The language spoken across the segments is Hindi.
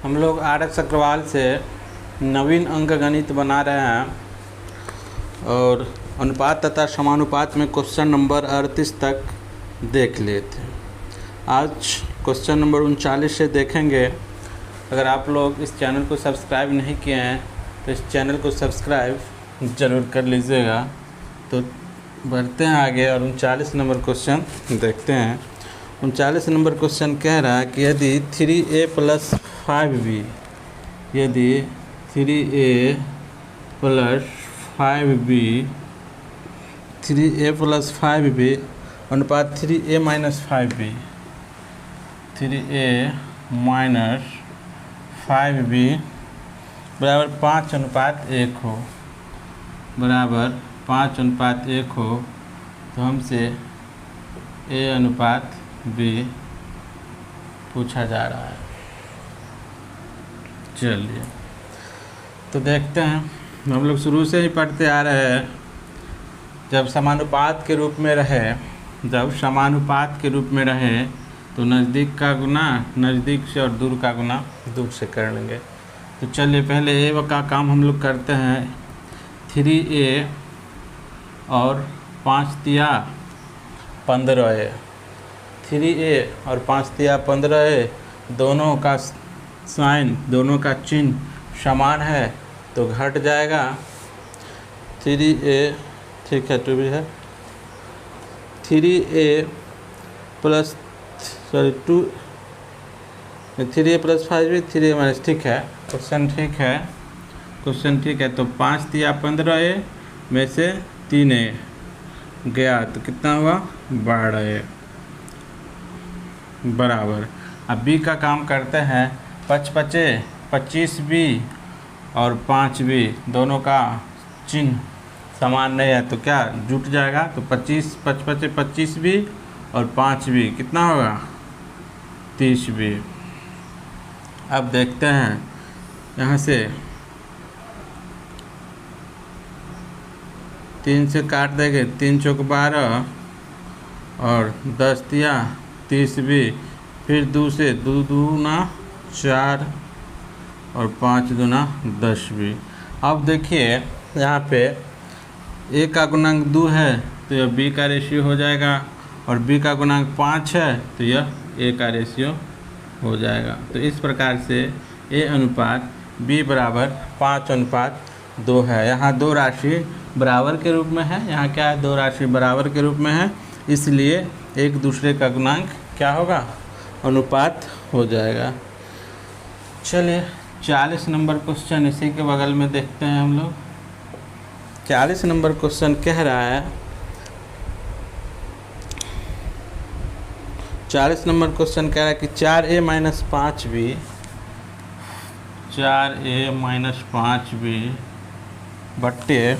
हम लोग RS अग्रवाल से नवीन अंक गणित बना रहे हैं और अनुपात तथा समानुपात में क्वेश्चन नंबर 38 तक देख लिए थे। आज क्वेश्चन नंबर 39 से देखेंगे। अगर आप लोग इस चैनल को सब्सक्राइब नहीं किए हैं तो इस चैनल को सब्सक्राइब ज़रूर कर लीजिएगा। तो बढ़ते हैं आगे और 39 नंबर क्वेश्चन देखते हैं। 39 नंबर क्वेश्चन कह रहा है कि यदि 3a + 5b यदि 3a + 5b 3a + 5b अनुपात 3a - 5b 3a - 5b बराबर 5:1 हो बराबर 5:1 हो तो हमसे a अनुपात b पूछा जा रहा है। चलिए तो देखते हैं। हम लोग शुरू से ही पढ़ते आ रहे हैं। जब समानुपात के रूप में रहे तो नज़दीक का गुना नज़दीक से और दूर का गुना दूर से कर लेंगे। तो चलिए पहले a का काम हम लोग करते हैं। 3a और 5×3 15a 3a और 5×3 15a दोनों का साइन दोनों का चिन्ह समान है तो घट जाएगा। 3a ठीक है 2b है 3a + 5b 3a- ठीक है क्वेश्चन ठीक है। तो 5×3 15a में से 3a गया तो कितना हुआ 12a बराबर। अब b का काम करते हैं। 5×5 25b और 5b दोनों का चिन्ह समान नहीं है तो क्या जुट जाएगा। तो 5×5 25b और 5b कितना होगा 30b। अब देखते हैं यहाँ से 3 से काट देंगे 3 चौक 12 और 10×3 30b फिर 2 से 2 दूना 4 और 5 दूना 10b। अब देखिए यहाँ पे a का गुणांक 2 है तो यह b का रेशियो हो जाएगा और b का गुणांक 5 है तो यह a का रेशियो हो जाएगा। तो इस प्रकार से a अनुपात b बराबर 5:2 है। यहाँ दो राशि बराबर के रूप में है। यहाँ क्या है दो राशि बराबर के रूप में है इसलिए एक दूसरे का गुणांक क्या होगा अनुपात हो जाएगा। चलिए 40 नंबर क्वेश्चन इसी के बगल में देखते हैं हम लोग। 40 नंबर क्वेश्चन कह रहा है 40 नंबर क्वेश्चन कह रहा है कि 4a - 5b 4a - 5b बट्टे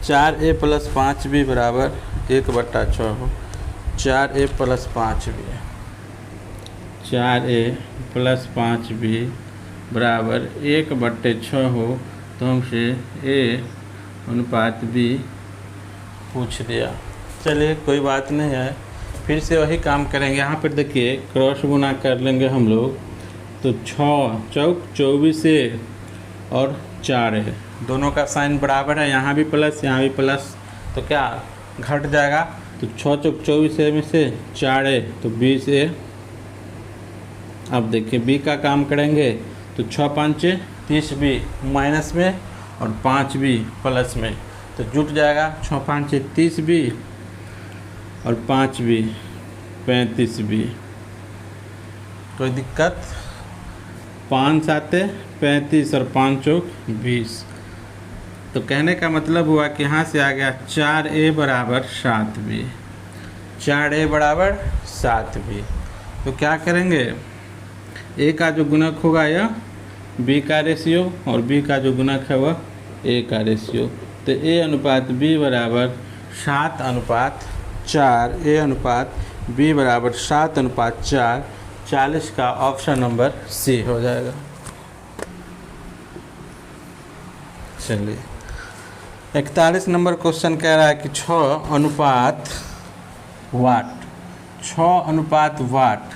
4a + 5b बराबर 1/6 हो। 4a + 5b 4a + 5b बराबर 1/6 हो तो हमसे a अनुपात b पूछ दिया। चलिए कोई बात नहीं है फिर से वही काम करेंगे। यहाँ पर देखिए क्रॉस गुना कर लेंगे हम लोग तो 6 चौक 24 से और 4 है दोनों का साइन बराबर है। यहाँ भी प्लस यहाँ भी प्लस तो क्या घट जाएगा। तो 6 चौक 24 में से 4 है तो 20a। अब देखिए b का काम करेंगे तो 6×5 30b माइनस में और 5b प्लस में तो जुट जाएगा। 6×5 30b और 5b 35b। कोई दिक्कत 5×7 35 और 5×4 20। तो कहने का मतलब हुआ कि यहाँ से आ गया 4a बराबर 7b 4a बराबर 7b। तो क्या करेंगे a का जो गुणक होगा यह b का रेशियो और b का जो गुणक है वह a का रेशियो। तो a अनुपात b बराबर 7:4 a अनुपात b बराबर 7:4 40 का ऑप्शन नंबर सी हो जाएगा। चलिए 41 नंबर क्वेश्चन कह रहा है कि 6 अनुपात वाट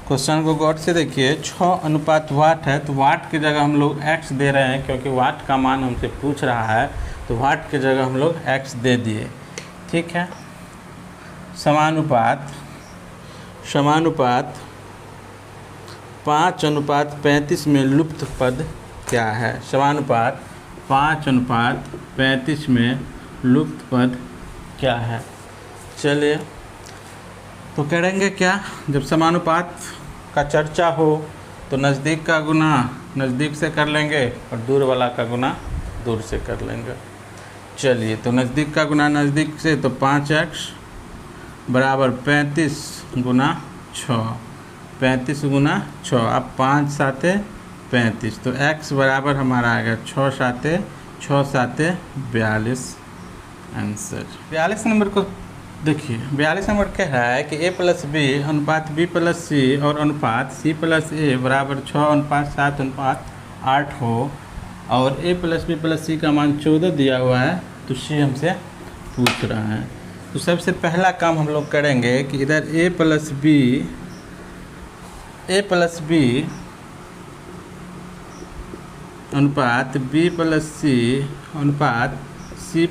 क्वेश्चन को गौर से देखिए। 6 अनुपात वाट है, तो वाट की जगह हम लोग x दे रहे हैं, क्योंकि वाट का मान हमसे पूछ रहा है, तो वाट की जगह हम लोग x दे दिए। ठीक है। समानुपात 5:35 में लुप्त पद क्या है? समानुपात 5:35 में लुप्त पद क्या है? चलिए तो करेंगे क्या, जब समानुपात का चर्चा हो तो नज़दीक का गुना नज़दीक से कर लेंगे और दूर वाला का गुना दूर से कर लेंगे। चलिए तो नज़दीक का गुना नज़दीक से, तो 5x बराबर 35 गुना 6, 35 गुना 6। अब 5 साते 35, तो x बराबर हमारा आ गया 6 साते 42। आंसर 42 नंबर को देखिए। 42 नंबर कह रहा है कि a + b अनुपात b + c और अनुपात c + a बराबर 6:7:8 हो, और a + b + c का मान 14 दिया हुआ है, तो c हमसे पूछ रहा है। तो सबसे पहला काम हम लोग करेंगे कि इधर a + b अनुपात b + c अनुपात c +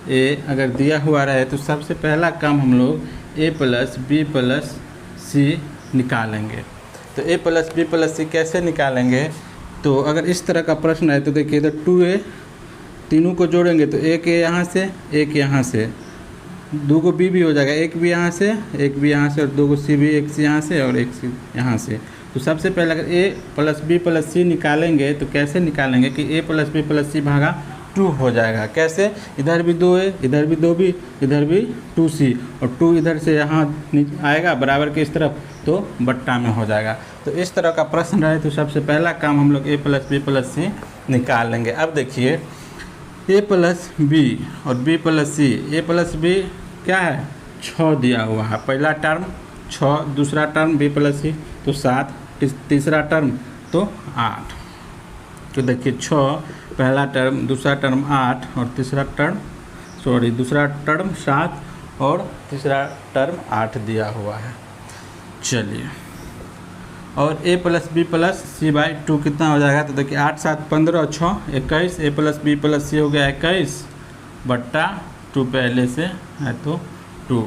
a अगर दिया हुआ रहे, तो सबसे पहला काम हम लोग a + b + c निकालेंगे। तो a + b + c कैसे निकालेंगे? तो अगर इस तरह का प्रश्न है तो देखिए, इधर 2a, तीनों को जोड़ेंगे तो एक a यहाँ से, एक यहाँ से, 2 को b भी हो जाएगा, एक भी यहाँ से, एक भी यहाँ से, और 2 को c भी, एक से यहाँ से और एक से यहाँ से। तो सबसे पहले अगर a + b + c निकालेंगे तो कैसे निकालेंगे कि a + b + c भागा 2 हो जाएगा। कैसे? इधर भी 2 है, इधर भी 2 भी, इधर भी 2c, और 2 इधर से यहाँ आएगा बराबर के इस तरफ, तो बट्टा में हो जाएगा। तो इस तरह का प्रश्न रहे तो सबसे पहला काम हम लोग a + b + c निकाल लेंगे। अब देखिए a + b और b + c, a + b क्या है? 6 दिया हुआ है, पहला टर्म 6, दूसरा टर्म b + c तो 7, तीसरा टर्म तो 8। तो देखिए 6 पहला टर्म, दूसरा टर्म 8 और दूसरा टर्म 7 और तीसरा टर्म 8 दिया हुआ है। चलिए, और a + b + c/2 कितना हो जाएगा? तो देखिए 8 7 15 और 6 21, a + b + c हो गया 21 बट्टा 2 पहले से है तो 2।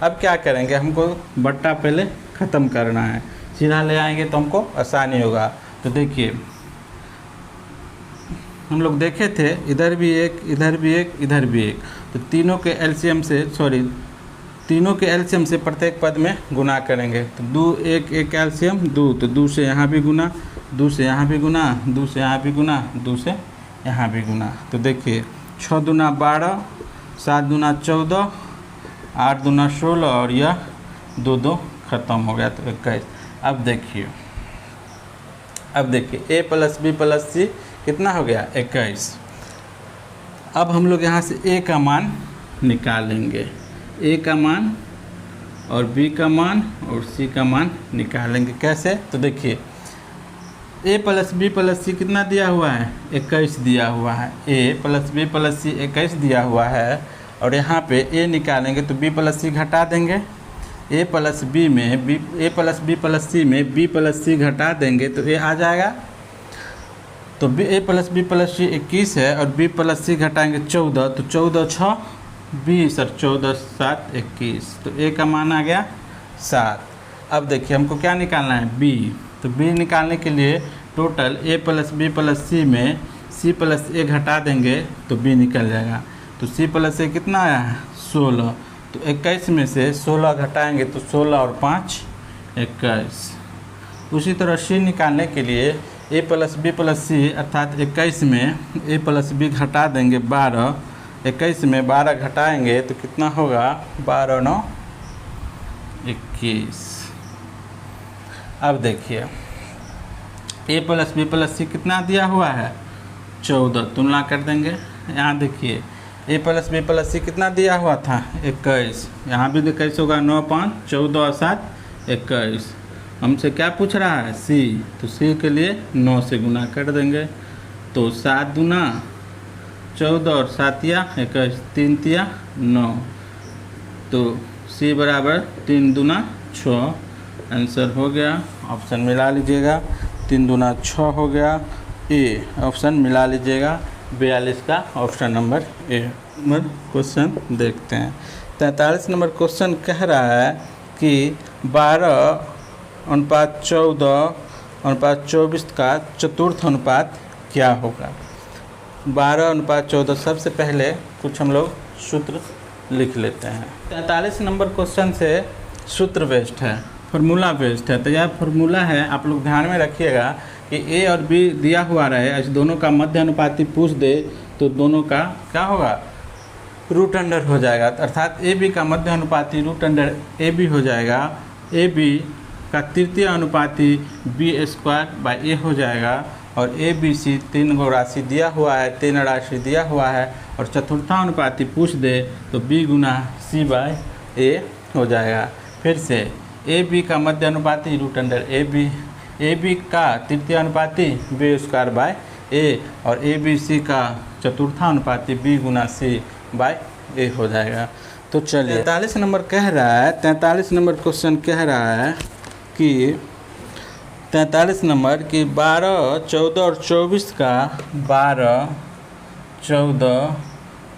अब क्या करेंगे, हमको बट्टा पहले ख़त्म करना है, सीधा ले आएंगे तो हमको आसानी होगा। तो देखिए हम लोग देखे थे, इधर भी एक, इधर भी एक, इधर भी एक, तो तीनों के एलसीएम से प्रत्येक पद में गुना करेंगे। तो 2 1 1 एलसीएम 2, तो 2 से यहाँ भी गुना, 2 से यहाँ भी गुना, 2 से यहाँ भी गुना, 2 से यहाँ भी गुना। तो देखिए 6 दूना 12, 7 दूना 14, 8 दूना 16 और यह 2 2 ख़त्म हो गया, तो 21। अब देखिए a + b + c कितना हो गया? 21। अब हम लोग यहाँ से a का मान निकालेंगे, a का मान और b का मान और c का मान निकालेंगे। कैसे? तो देखिए a + b + c कितना दिया हुआ है? 21 दिया हुआ है। a + b + c 21 दिया हुआ है, और यहाँ पे a निकालेंगे तो b + c घटा देंगे। a + b + c में b + c घटा देंगे तो a आ जाएगा। तो a + b + c 21 है, और b + c घटाएंगे 14, तो 14 6 20 और 14 7 21, तो a का मान आ गया 7। अब देखिए हमको क्या निकालना है? b। तो b निकालने के लिए टोटल a + b + c में c + a घटा देंगे तो b निकल जाएगा। तो c + a कितना आया है? 16। तो 21 में से 16 घटाएंगे तो 16 और 5 21। उसी तरह c निकालने के लिए a + b + c अर्थात 21 में a + b घटा देंगे 12, 21 में 12 घटाएंगे तो कितना होगा? 12 9 21। अब देखिए a + b + c कितना दिया हुआ है? 14, तुलना कर देंगे। यहाँ देखिए a + b + c कितना दिया हुआ था? 21, यहाँ भी 21 होगा, 9 5 14 और 7 21। हमसे क्या पूछ रहा है? c, तो c के लिए 9 से गुना कर देंगे, तो 7 दूना 14 और 7 या 21, 3 9, तो c बराबर 3 दूना 6 आंसर हो गया, ऑप्शन मिला लीजिएगा। 3 दूना 6 हो गया, ए ऑप्शन मिला लीजिएगा। 42 का option number A. Number question देखते हैं। 43 नंबर क्वेश्चन कह रहा है कि 12:14:24 का चतुर्थ अनुपात क्या होगा। 12:14। सबसे पहले कुछ हम लोग सूत्र लिख लेते हैं। 43 नंबर क्वेश्चन से सूत्र बेस्ड है, फार्मूला बेस्ड है। तो यह फार्मूला है, आप लोग ध्यान में रखिएगा कि ए और बी दिया हुआ रहे, इस दोनों का मध्य अनुपाती पूछ दे तो दोनों का क्या होगा, रूट अंडर हो जाएगा। अर्थात ए बी का मध्य अनुपाती रूट अंडर ए बी हो जाएगा। ए बी का तृतीय अनुपाती b² हो जाएगा। और ए बी सी 3 गो राशि दिया हुआ है, 3 राशि दिया हुआ है और चतुर्थानुपाती पूछ दे तो b गुना c/a हो जाएगा। फिर से ए बी का मध्य अनुपाती रूट अंडर ए बी का तृतीय अनुपाती b²/a और ए बी सी का चतुर्थानुपाती b गुना c/a हो जाएगा। तो चलिए 43 नंबर कह रहा है, 43 नंबर क्वेश्चन कह रहा है कि 43 नंबर कि 12, 14 और 24 का 12, 14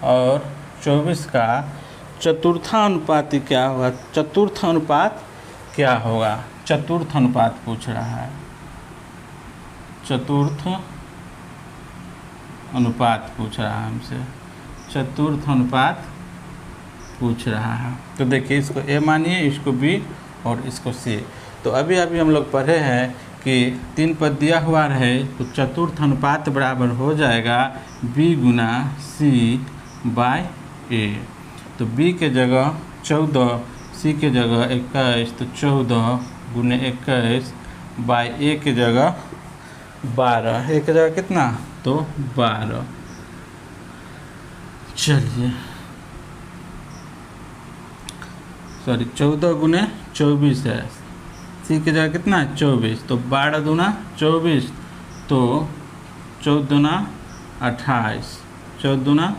और 24 का चतुर्थानुपाती क्या होगा। चतुर्थ अनुपात क्या होगा, चतुर्थ अनुपात पूछ रहा है। चतुर्थ अनुपात पूछ रहा है हमसे, चतुर्थ अनुपात पूछ रहा है। तो देखिए इसको ए मानिए, इसको बी और इसको सी। तो अभी हम लोग पढ़े हैं कि 3 पद दिया हुआ रहे तो चतुर्थ अनुपात बराबर हो जाएगा b गुना c/a। तो b के जगह 14, c के जगह 21, तो 14 गुने 21/a के जगह 12, a के जगह कितना, तो 12। चलिए 14 गुने 24 है, सी की जगह कितना है 24, तो 12 दूना 24, तो 14 दूना 28, 14 दूना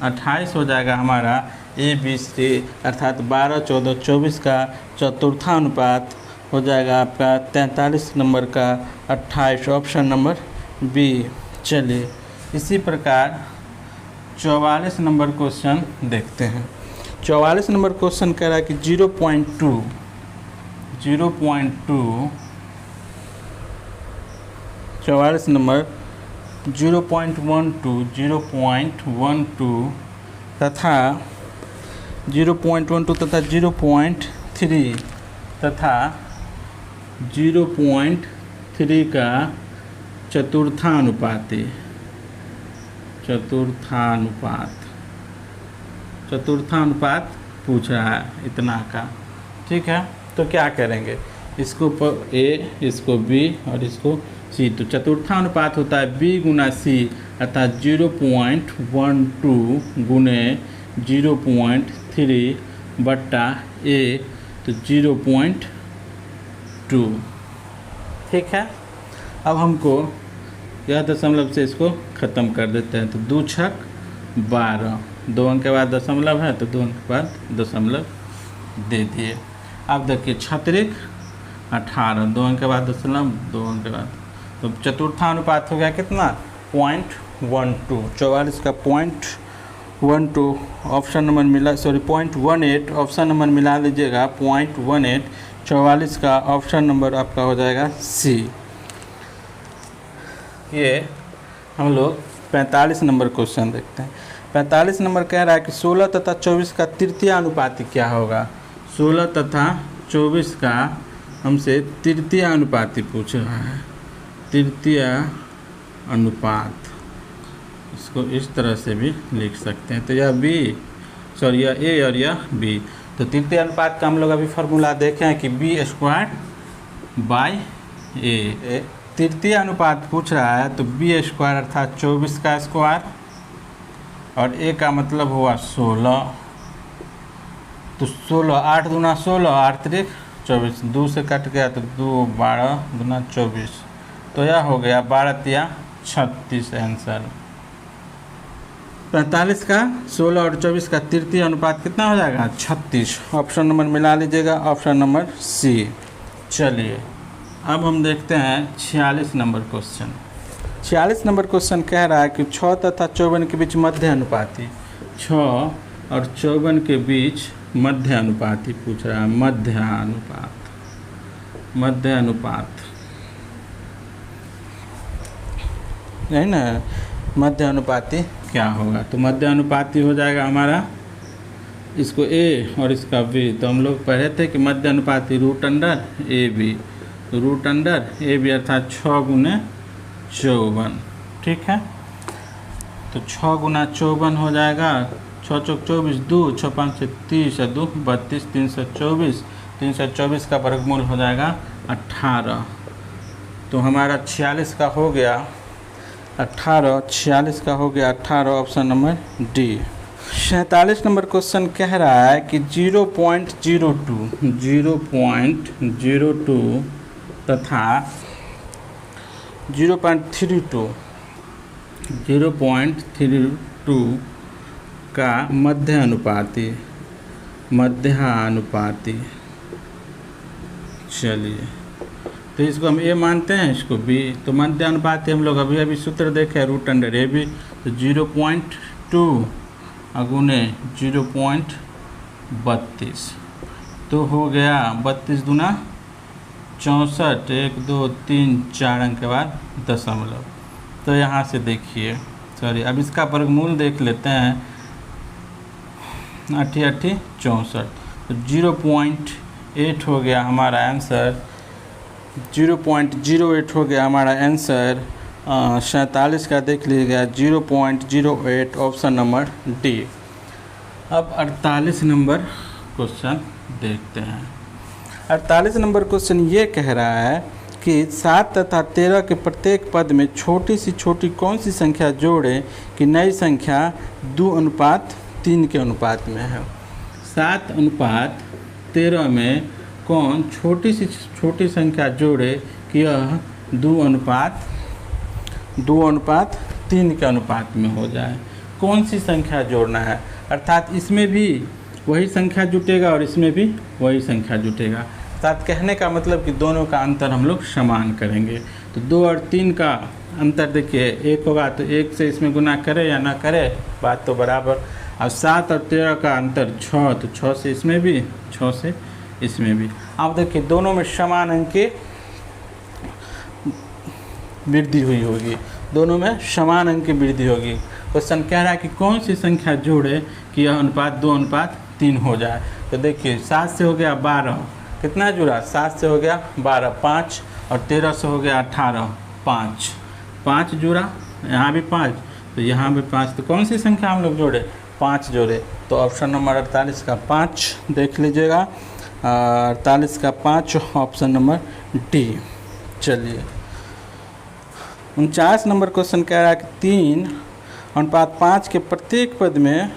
28 हो जाएगा हमारा ए बी सी। अर्थात 12, 14, 24 का चतुर्थानुपात हो जाएगा आपका 43 नंबर का 28, ऑप्शन नंबर बी। चलिए इसी प्रकार 44 नंबर क्वेश्चन देखते हैं। 44 नंबर क्वेश्चन कह रहा है कि 0.2 44 नंबर 0.12 तथा 0.12 तथा 0.3 तथा 0.3 का चतुर्थानुपाती चतुर्थानुपात पूछ रहा है इतना का। ठीक है, तो क्या करेंगे, इसको ए, इसको बी और इसको सी। तो चतुर्थानुपात होता है b गुना सी, अर्थात 0.12 गुने 0.3 बट्टा a, तो 0.2। ठीक है, अब हमको यह दशमलव से इसको ख़त्म कर देते हैं। तो 2 छक 12, 2 अंक के बाद दशमलव है तो 2 अंक के बाद दशमलव दे दिए। अब देखिए 36 18, 2 अंक के बाद दशमलव, 2 अंक के बाद, तो चतुर्थानुपात हो गया कितना 0.12। 44 का 0.12 ऑप्शन नंबर मिला, 0.18 ऑप्शन नंबर मिला लीजिएगा 0.18। 44 का ऑप्शन नंबर आपका हो जाएगा सी। ये हम लोग 45 नंबर क्वेश्चन देखते हैं। 45 नंबर कह रहा है कि 16 तथा 24 का तृतीय अनुपाती क्या होगा। 16 तथा 24 का हमसे तृतीय अनुपाती पूछ रहा है। तृतीय अनुपात, इसको इस तरह से भी लिख सकते हैं। तो यह यह ए और यह बी। तो तृतीय अनुपात का हम लोग अभी फार्मूला देखें कि b²/a। तृतीय अनुपात पूछ रहा है तो b² अर्थात 24 का स्क्वायर और a का मतलब हुआ 16। तो 16, 8 दूना 16, 8 त्रिक 24, 2 से कट गया तो 2, 12 दूना 24, तो यह हो गया 12 तिया 36 आंसर। 45 का 16 और 24 का तृतीय अनुपात कितना हो जाएगा 36, ऑप्शन नंबर मिला लीजिएगा, ऑप्शन नंबर सी। चलिए अब हम देखते हैं 46 नंबर क्वेश्चन। 46 नंबर क्वेश्चन कह रहा है कि 6 तथा 54 के बीच मध्य अनुपाती, 6 और 54 के बीच मध्य अनुपाती पूछ रहा है। मध्य अनुपात नहीं ना, मध्य अनुपाती क्या होगा? तो मध्य अनुपाती हो जाएगा हमारा, इसको ए और इसका बी। तो हम लोग पढ़े थे कि मध्य अनुपाती root under A B, root under A B अर्थात 6 गुने 54। ठीक है, तो 6 गुना 54 हो जाएगा, 6 चौक 24, 2 6 5 से 30 और 2 32, 324। 324 का वर्गमूल हो जाएगा 18। तो हमारा 46 का हो गया 18, 46 का हो गया 18, option number D. 47 number question कह रहा है कि 0.02 तथा 0.32 का मध्यानुपाती। चलिए, तो इसको हम ए मानते हैं, इसको बी। तो मध्यानुपाती हम लोग अभी सूत्र देखे, रूट अंडर ए बी। तो 0.2 अगुने 0.32 तो हो गया 32 दूना 64, 1 2 3 4 अंक के बाद दशमलव। तो यहाँ से देखिए, सॉरी, अब इसका वर्गमूल देख लेते हैं। 8 8 64, तो 0.8 हो गया हमारा आंसर। 0.08 हो गया हमारा आंसर। 47 का देख लीजिएगा 0.08, ऑप्शन नंबर डी। अब 48 नंबर क्वेश्चन देखते हैं। 48 नंबर क्वेश्चन ये कह रहा है कि 7 तथा 13 के प्रत्येक पद में छोटी सी छोटी कौन सी संख्या जोड़ें कि नई संख्या 2:3 के अनुपात में है। 7:13 में कौन छोटी सी छोटी संख्या जोड़े कि यह 2:3 के अनुपात में हो जाए। कौन सी संख्या जोड़ना है, अर्थात इसमें भी वही संख्या जुटेगा और इसमें भी वही संख्या जुटेगा। अर्थात कहने का मतलब कि दोनों का अंतर हम लोग समान करेंगे। तो 2 और 3 का अंतर देखिए 1 होगा, तो 1 से इसमें गुना करे या ना करे, बात तो बराबर। और 7 और 13 का अंतर 6, तो 6 से इसमें भी, 6 से इसमें भी। आप देखिए दोनों में समान अंक की वृद्धि हुई होगी, दोनों में समान अंक की वृद्धि होगी। क्वेश्चन कह रहा है कि कौन सी संख्या जोड़े कि यह अनुपात 2:3 हो जाए। तो देखिए 7 से हो गया 12, कितना जुड़ा? 7 से हो गया 12, 5, और 13 से हो गया 18, 5 जुड़ा, यहाँ भी 5, तो यहाँ भी 5। तो कौन सी संख्या हम लोग जोड़े? 5 जोड़े। तो ऑप्शन नंबर 48 का 5 देख लीजिएगा, 48 का 5, ऑप्शन नंबर डी। चलिए 49 नंबर क्वेश्चन कह रहा है कि 3:5 के प्रत्येक पद में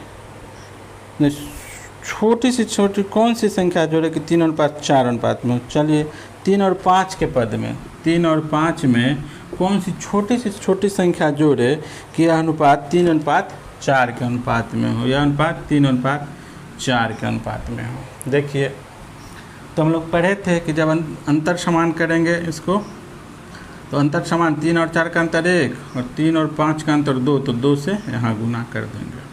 छोटी से छोटी कौन सी संख्या जोड़े कि 3:4 अनुपात में। चलिए 3 और 5 के पद में, 3 और 5 में कौन सी छोटी से छोटी संख्या जोड़े कि यह अनुपात 3:4 के अनुपात में हो, यह अनुपात 3:4 के अनुपात में हो। देखिए तो हम लोग पढ़े थे कि जब अंतर समान करेंगे इसको, तो अंतर समान 3 और 4 का अंतर 1 और 3 और 5 का अंतर 2, तो 2 से यहाँ गुना कर देंगे।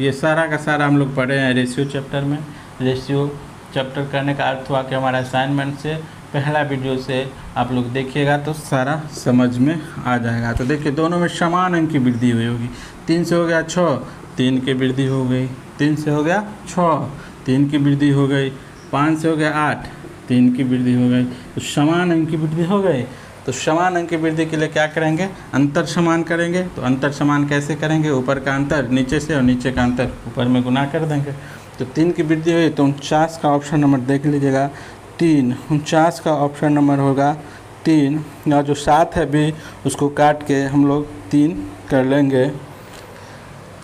ये सारा का सारा हम लोग पढ़े हैं रेशियो चैप्टर में। रेशियो चैप्टर करने का अर्थ हुआ कि हमारा असाइनमेंट से पहला वीडियो से आप लोग देखिएगा तो सारा समझ में आ जाएगा। तो देखिए दोनों में समान अंक की वृद्धि हुई होगी। 3 से हो गया 6, 3 की वृद्धि हो गई। 3 से हो गया 6, 3 की वृद्धि हो गई। 5 से हो गया 8, 3 की वृद्धि हो गई। तो समान अंक की वृद्धि हो गई। तो समान अंक की वृद्धि के लिए क्या करेंगे? अंतर समान करेंगे। तो अंतर समान कैसे करेंगे? ऊपर का अंतर नीचे से और नीचे का अंतर ऊपर में गुना कर देंगे। तो 3 की वृद्धि हुई, तो 49 का ऑप्शन नंबर देख लीजिएगा 3। 49 का ऑप्शन नंबर होगा 3, और जो 7 है भी उसको काट के हम लोग 3 कर लेंगे।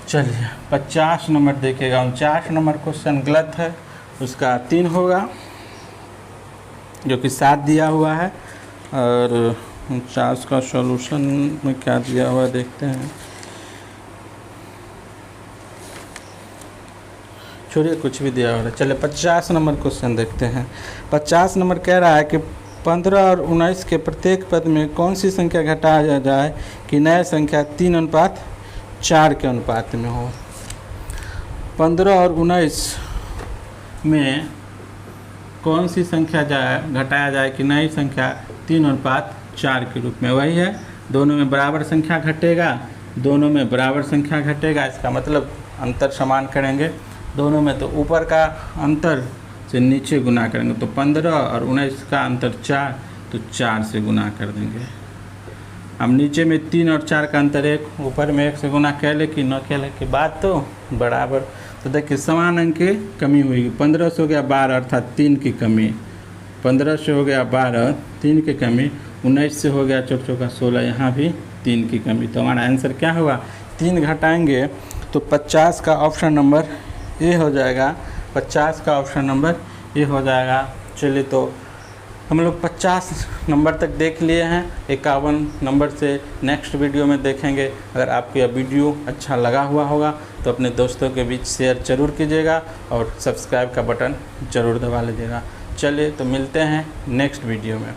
चलिए 50 नंबर देखिएगा। 49 नंबर क्वेश्चन गलत है, उसका 3 होगा जो कि 7 दिया हुआ है। और 49 का सॉल्यूशन में क्या दिया हुआ देखते हैं। छोड़िए कुछ भी दिया हो रहा है। चलिए 50 नंबर क्वेश्चन देखते हैं। 50 नंबर कह रहा है कि 15 और 19 के प्रत्येक पद में कौन सी संख्या घटाया जाए कि नया संख्या 3:4 के अनुपात में हो। 15 और 19 में कौन सी संख्या घटाया जाए कि नई संख्या 3:4 के रूप में। वही है, दोनों में बराबर संख्या घटेगा, दोनों में बराबर संख्या घटेगा, इसका मतलब अंतर समान करेंगे दोनों में, तो ऊपर का अंतर से नीचे गुना करेंगे, तो 15 और 19 का अंतर 4, तो 4 से गुना कर देंगे। अब नीचे में 3 और 4 का अंतर 1, ऊपर में 1 से गुना कह ले कि न कह ले कि बात तो बराबर। तो देखिए समान अंक की कमी हुई, 15 से हो गया 12 अर्थात 3 की कमी, 15 से हो गया 12 3 की कमी, 19 से हो गया 4 चौका 16, यहाँ भी 3 की कमी। तो हमारा आंसर क्या होगा, 3 घटाएंगे तो 50 का ऑप्शन नंबर ए हो जाएगा, 50 का ऑप्शन नंबर ए हो जाएगा। चलिए तो हम लोग 50 नंबर तक देख लिए हैं, 51 नंबर से नेक्स्ट वीडियो में देखेंगे। अगर आपको यह वीडियो अच्छा लगा हुआ होगा तो अपने दोस्तों के बीच शेयर ज़रूर कीजिएगा और सब्सक्राइब का बटन ज़रूर दबा लीजिएगा। चलिए तो मिलते हैं नेक्स्ट वीडियो में।